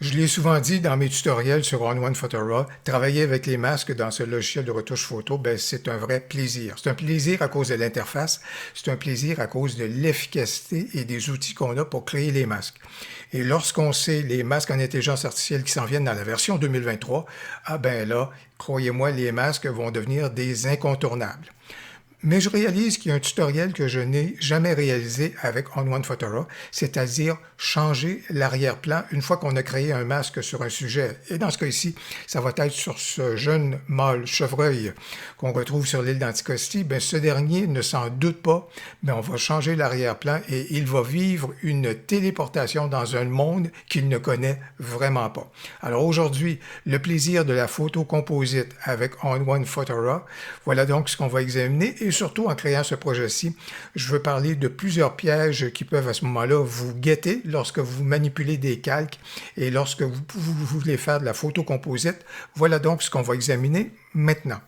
Je l'ai souvent dit dans mes tutoriels sur On-One Photo-Raw, travailler avec les masques dans ce logiciel de retouche photo, c'est un vrai plaisir. C'est un plaisir à cause de l'interface, c'est un plaisir à cause de l'efficacité et des outils qu'on a pour créer les masques. Et lorsqu'on sait les masques en intelligence artificielle qui s'en viennent dans la version 2023, là, croyez-moi, les masques vont devenir des incontournables. Mais je réalise qu'il y a un tutoriel que je n'ai jamais réalisé avec On-One Photo-Raw, c'est-à-dire changer l'arrière-plan une fois qu'on a créé un masque sur un sujet. Et dans ce cas-ci, ça va être sur ce jeune mâle chevreuil qu'on retrouve sur l'île d'Anticosti. Ce dernier ne s'en doute pas, mais on va changer l'arrière-plan et il va vivre une téléportation dans un monde qu'il ne connaît vraiment pas. Alors aujourd'hui, le plaisir de la photo composite avec On-One Photo-Raw, voilà donc ce qu'on va examiner. Et surtout, en créant ce projet-ci, je veux parler de plusieurs pièges qui peuvent à ce moment-là vous guetter lorsque vous manipulez des calques et lorsque vous voulez faire de la photo composite. Voilà donc ce qu'on va examiner maintenant.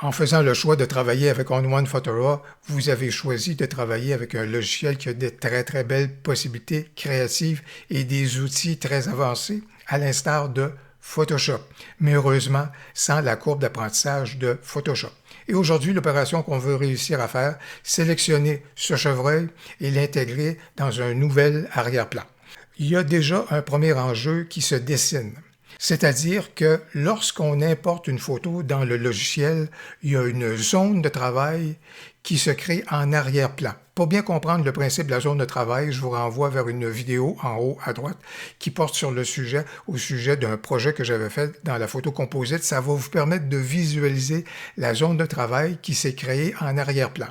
En faisant le choix de travailler avec On-One Photo-Raw, vous avez choisi de travailler avec un logiciel qui a de très belles possibilités créatives et des outils très avancés, à l'instar de Photoshop, mais heureusement sans la courbe d'apprentissage de Photoshop. Et aujourd'hui, l'opération qu'on veut réussir à faire, sélectionner ce chevreuil et l'intégrer dans un nouvel arrière-plan. Il y a déjà un premier enjeu qui se dessine. C'est-à-dire que lorsqu'on importe une photo dans le logiciel, il y a une zone de travail qui se crée en arrière-plan. Pour bien comprendre le principe de la zone de travail, je vous renvoie vers une vidéo en haut à droite qui porte sur le sujet, au sujet d'un projet que j'avais fait dans la photo composite. Ça va vous permettre de visualiser la zone de travail qui s'est créée en arrière-plan.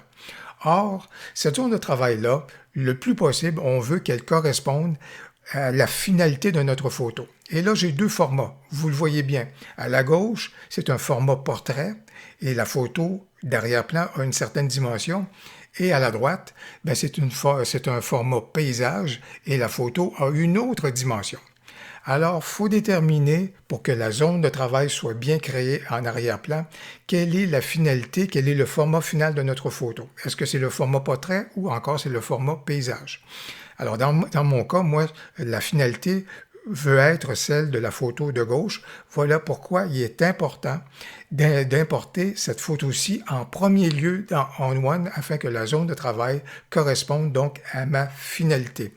Or, cette zone de travail-là, le plus possible, on veut qu'elle corresponde à la finalité de notre photo. Et là, j'ai deux formats. Vous le voyez bien. À la gauche, c'est un format portrait et la photo d'arrière-plan a une certaine dimension. Et à la droite, c'est un format paysage et la photo a une autre dimension. Alors, il faut déterminer, pour que la zone de travail soit bien créée en arrière-plan, quelle est la finalité, quel est le format final de notre photo. Est-ce que c'est le format portrait ou encore c'est le format paysage? Alors, dans mon cas, moi, la finalité veut être celle de la photo de gauche. Voilà pourquoi il est important d'importer cette photo-ci en premier lieu dans On-One afin que la zone de travail corresponde donc à ma finalité.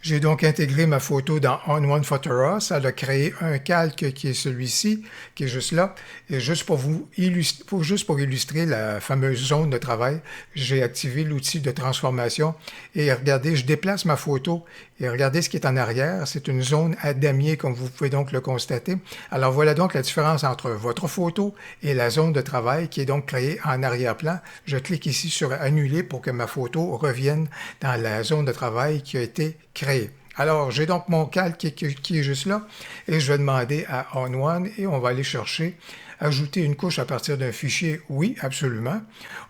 J'ai donc intégré ma photo dans On-One Photo-Raw. Ça a créé un calque qui est celui-ci, qui est juste là. Et juste pour illustrer la fameuse zone de travail, j'ai activé l'outil de transformation. Et regardez, je déplace ma photo et regardez ce qui est en arrière. C'est une zone à damier, comme vous pouvez donc le constater. Alors voilà donc la différence entre votre photo et la zone de travail qui est donc créée en arrière-plan. Je clique ici sur Annuler pour que ma photo revienne dans la zone de travail qui a été créée. Alors, j'ai donc mon calque qui est juste là et je vais demander à On-One et on va aller chercher, ajouter une couche à partir d'un fichier. Oui, absolument.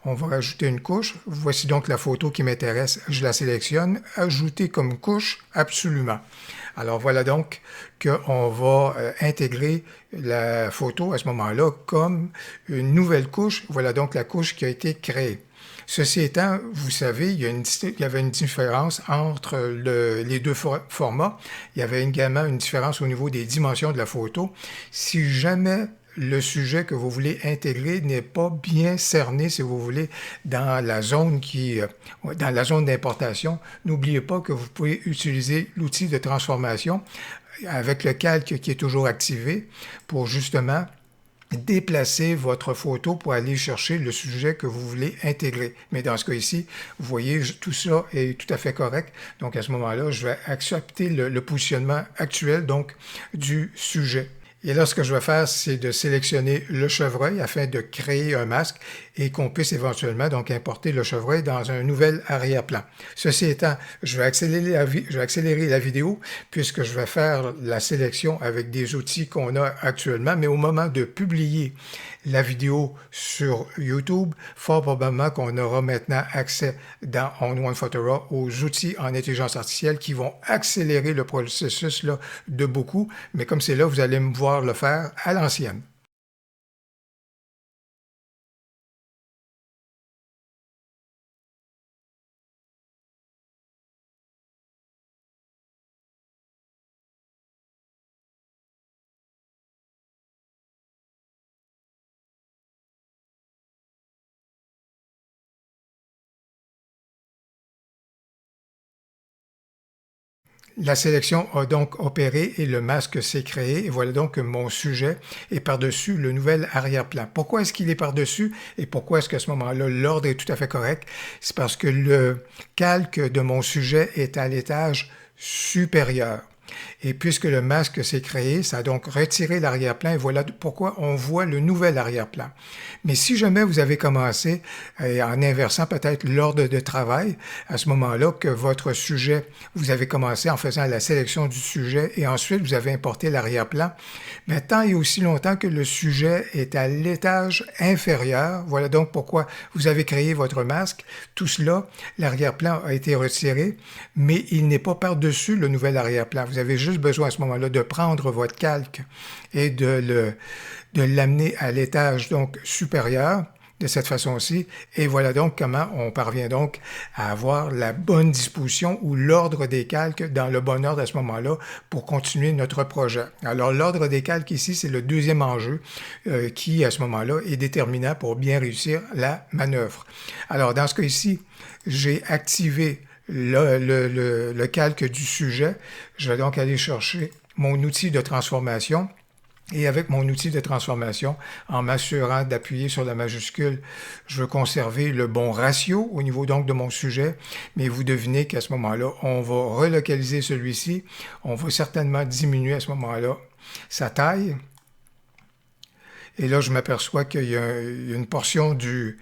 On va rajouter une couche. Voici donc la photo qui m'intéresse. Je la sélectionne. Ajouter comme couche, absolument. Alors, voilà donc qu'on va intégrer la photo à ce moment-là comme une nouvelle couche. Voilà donc la couche qui a été créée. Ceci étant, vous savez, il y avait une différence entre les deux formats. Il y avait également une différence au niveau des dimensions de la photo. Si jamais le sujet que vous voulez intégrer n'est pas bien cerné, si vous voulez, dans la zone d'importation, n'oubliez pas que vous pouvez utiliser l'outil de transformation avec le calque qui est toujours activé pour justement déplacer votre photo pour aller chercher le sujet que vous voulez intégrer. Mais dans ce cas ici, vous voyez, tout ça est tout à fait correct. Donc, à ce moment-là, je vais accepter le positionnement actuel donc du sujet. Et là, ce que je vais faire, c'est de sélectionner le chevreuil afin de créer un masque et qu'on puisse éventuellement donc importer le chevreuil dans un nouvel arrière-plan. Ceci étant, je vais accélérer la vidéo puisque je vais faire la sélection avec des outils qu'on a actuellement, mais au moment de publier la vidéo sur YouTube, fort probablement qu'on aura maintenant accès dans ON1 Photora aux outils en intelligence artificielle qui vont accélérer le processus là, de beaucoup, mais comme c'est là, vous allez me voir le faire à l'ancienne. La sélection a donc opéré et le masque s'est créé. Et voilà donc que mon sujet est par-dessus le nouvel arrière-plan. Pourquoi est-ce qu'il est par-dessus et pourquoi est-ce qu'à ce moment-là, l'ordre est tout à fait correct? C'est parce que le calque de mon sujet est à l'étage supérieur. Et puisque le masque s'est créé, ça a donc retiré l'arrière-plan et voilà pourquoi on voit le nouvel arrière-plan. Mais si jamais vous avez commencé en inversant peut-être l'ordre de travail, à ce moment-là que votre sujet, vous avez commencé en faisant la sélection du sujet et ensuite vous avez importé l'arrière-plan, mais tant et aussi longtemps que le sujet est à l'étage inférieur, voilà donc pourquoi vous avez créé votre masque. Tout cela, l'arrière-plan a été retiré, mais il n'est pas par-dessus le nouvel arrière-plan. Vous avez juste besoin à ce moment-là de prendre votre calque et de l'amener à l'étage donc supérieur de cette façon-ci. Et voilà donc comment on parvient donc à avoir la bonne disposition ou l'ordre des calques dans le bon ordre à ce moment-là pour continuer notre projet. Alors l'ordre des calques ici, c'est le deuxième enjeu qui à ce moment-là est déterminant pour bien réussir la manœuvre. Alors dans ce cas ici, j'ai activé le calque du sujet. Je vais donc aller chercher mon outil de transformation. Et avec mon outil de transformation, en m'assurant d'appuyer sur la majuscule, je veux conserver le bon ratio au niveau donc de mon sujet. Mais vous devinez qu'à ce moment-là, on va relocaliser celui-ci. On va certainement diminuer à ce moment-là sa taille. Et là, je m'aperçois qu'il y a une portion de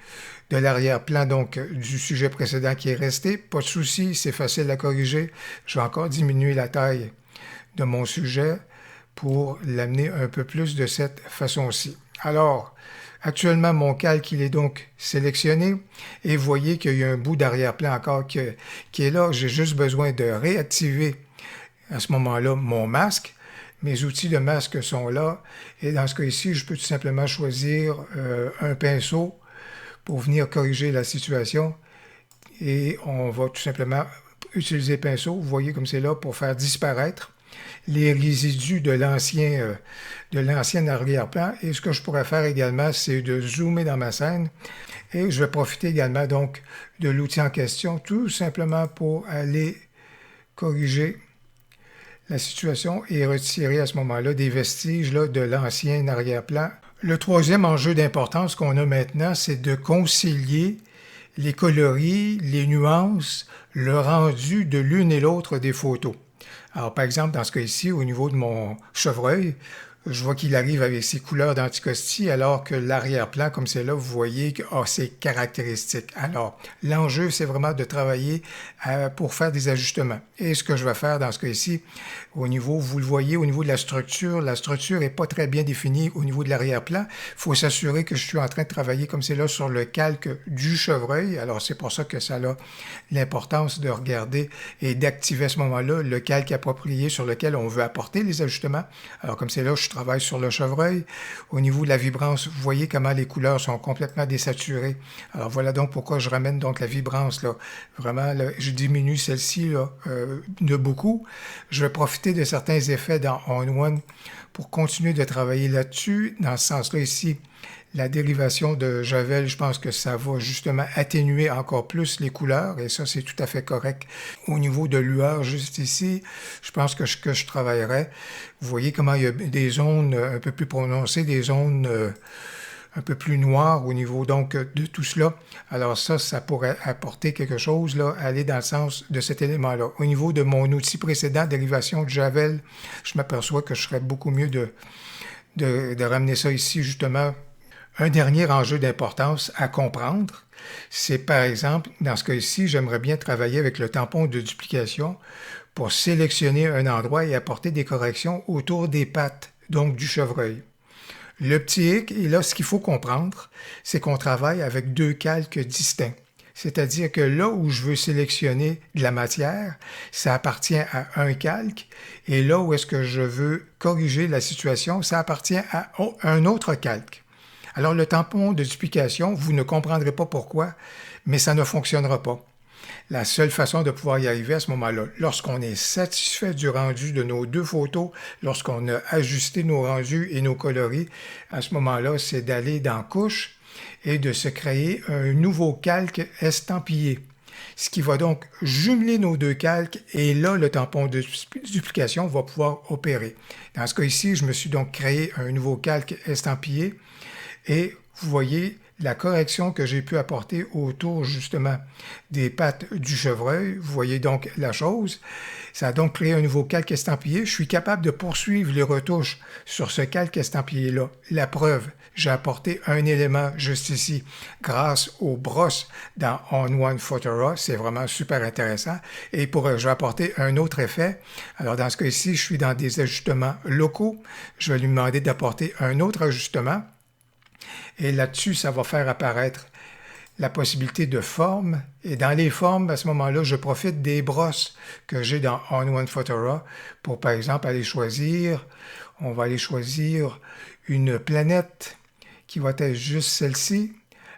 l'arrière-plan donc du sujet précédent qui est resté. Pas de souci, c'est facile à corriger. Je vais encore diminuer la taille de mon sujet pour l'amener un peu plus de cette façon-ci. Alors, actuellement, mon calque, il est donc sélectionné et vous voyez qu'il y a un bout d'arrière-plan encore qui est là. J'ai juste besoin de réactiver à ce moment-là mon masque. Mes outils de masque sont là et dans ce cas ici, je peux tout simplement choisir un pinceau pour venir corriger la situation et on va tout simplement utiliser le pinceau. Vous voyez comme c'est là pour faire disparaître les résidus de l'ancien arrière-plan. Et ce que je pourrais faire également, c'est de zoomer dans ma scène. Et je vais profiter également donc de l'outil en question, tout simplement pour aller corriger la situation et retirer à ce moment-là des vestiges là, de l'ancien arrière-plan. Le troisième enjeu d'importance qu'on a maintenant, c'est de concilier les coloris, les nuances, le rendu de l'une et l'autre des photos. Alors, par exemple, dans ce cas ici, au niveau de mon chevreuil, je vois qu'il arrive avec ses couleurs d'anticosti, alors que l'arrière-plan, comme c'est là, vous voyez que ses caractéristiques. Alors, l'enjeu, c'est vraiment de travailler pour faire des ajustements. Et ce que je vais faire dans ce cas ici, au niveau, vous le voyez, au niveau de la structure n'est pas très bien définie au niveau de l'arrière-plan. Il faut s'assurer que je suis en train de travailler, comme c'est là, sur le calque du chevreuil. Alors, c'est pour ça que ça a l'importance de regarder et d'activer à ce moment-là le calque approprié sur lequel on veut apporter les ajustements. Alors, comme c'est là, je travaille sur le chevreuil. Au niveau de la vibrance, vous voyez comment les couleurs sont complètement désaturées. Alors voilà donc pourquoi je ramène donc la vibrance là. Vraiment, là, je diminue celle-ci là, de beaucoup. Je vais profiter de certains effets dans ON1 pour continuer de travailler là-dessus. Dans ce sens-là ici, la dérivation de Javel, je pense que ça va justement atténuer encore plus les couleurs et ça, c'est tout à fait correct. Au niveau de lueur, juste ici, je pense que je travaillerai. Vous voyez comment il y a des zones un peu plus prononcées, des zones un peu plus noires au niveau donc de tout cela. Alors ça pourrait apporter quelque chose, là, aller dans le sens de cet élément-là. Au niveau de mon outil précédent, dérivation de Javel, je m'aperçois que je serais beaucoup mieux de ramener ça ici justement. Un dernier enjeu d'importance à comprendre, c'est par exemple, dans ce cas-ci, j'aimerais bien travailler avec le tampon de duplication pour sélectionner un endroit et apporter des corrections autour des pattes, donc du chevreuil. Le petit hic, et là, ce qu'il faut comprendre, c'est qu'on travaille avec deux calques distincts. C'est-à-dire que là où je veux sélectionner de la matière, ça appartient à un calque, et là où est-ce que je veux corriger la situation, ça appartient à un autre calque. Alors le tampon de duplication, vous ne comprendrez pas pourquoi, mais ça ne fonctionnera pas. La seule façon de pouvoir y arriver à ce moment-là, lorsqu'on est satisfait du rendu de nos deux photos, lorsqu'on a ajusté nos rendus et nos coloris, à ce moment-là, c'est d'aller dans Couche et de se créer un nouveau calque estampillé. Ce qui va donc jumeler nos deux calques et là, le tampon de duplication va pouvoir opérer. Dans ce cas ici, je me suis donc créé un nouveau calque estampillé et vous voyez la correction que j'ai pu apporter autour justement des pattes du chevreuil. Vous voyez donc la chose. Ça a donc créé un nouveau calque estampillé. Je suis capable de poursuivre les retouches sur ce calque estampillé-là. La preuve, j'ai apporté un élément juste ici grâce aux brosses dans On-One Photora. C'est vraiment super intéressant. Et je vais apporter un autre effet. Alors dans ce cas-ci, je suis dans des ajustements locaux. Je vais lui demander d'apporter un autre ajustement. Et là-dessus, ça va faire apparaître la possibilité de forme. Et dans les formes, à ce moment-là, je profite des brosses que j'ai dans On-One Photora pour, par exemple, on va aller choisir une planète qui va être juste celle-ci.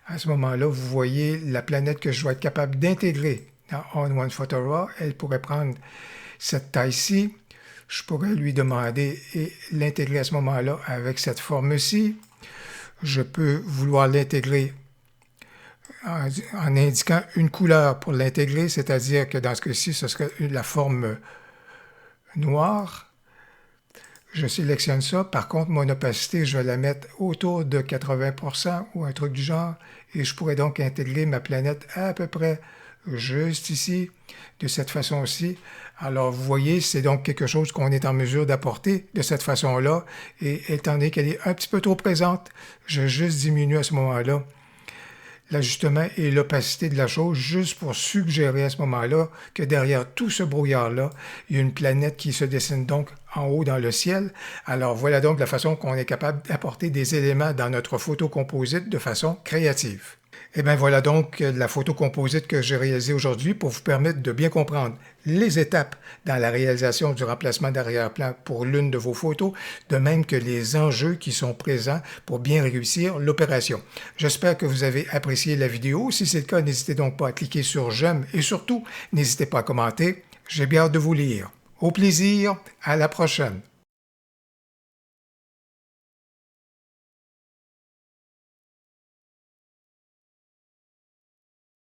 À ce moment-là, vous voyez la planète que je vais être capable d'intégrer dans On-One Photora. Elle pourrait prendre cette taille-ci. Je pourrais lui demander et l'intégrer à ce moment-là avec cette forme-ci. Je peux vouloir l'intégrer en indiquant une couleur pour l'intégrer, c'est-à-dire que dans ce cas-ci, ce serait la forme noire. Je sélectionne ça. Par contre, mon opacité, je vais la mettre autour de 80% ou un truc du genre. Et je pourrais donc intégrer ma planète à peu près juste ici, de cette façon-ci. Alors, vous voyez, c'est donc quelque chose qu'on est en mesure d'apporter de cette façon-là. Et étant donné qu'elle est un petit peu trop présente, je juste diminue à ce moment-là l'ajustement et l'opacité de la chose, juste pour suggérer à ce moment-là que derrière tout ce brouillard-là, il y a une planète qui se dessine donc en haut dans le ciel. Alors, voilà donc la façon qu'on est capable d'apporter des éléments dans notre photo composite de façon créative. Et bien voilà donc la photo composite que j'ai réalisée aujourd'hui pour vous permettre de bien comprendre les étapes dans la réalisation du remplacement d'arrière-plan pour l'une de vos photos, de même que les enjeux qui sont présents pour bien réussir l'opération. J'espère que vous avez apprécié la vidéo. Si c'est le cas, n'hésitez donc pas à cliquer sur j'aime et surtout, n'hésitez pas à commenter. J'ai bien hâte de vous lire. Au plaisir, à la prochaine.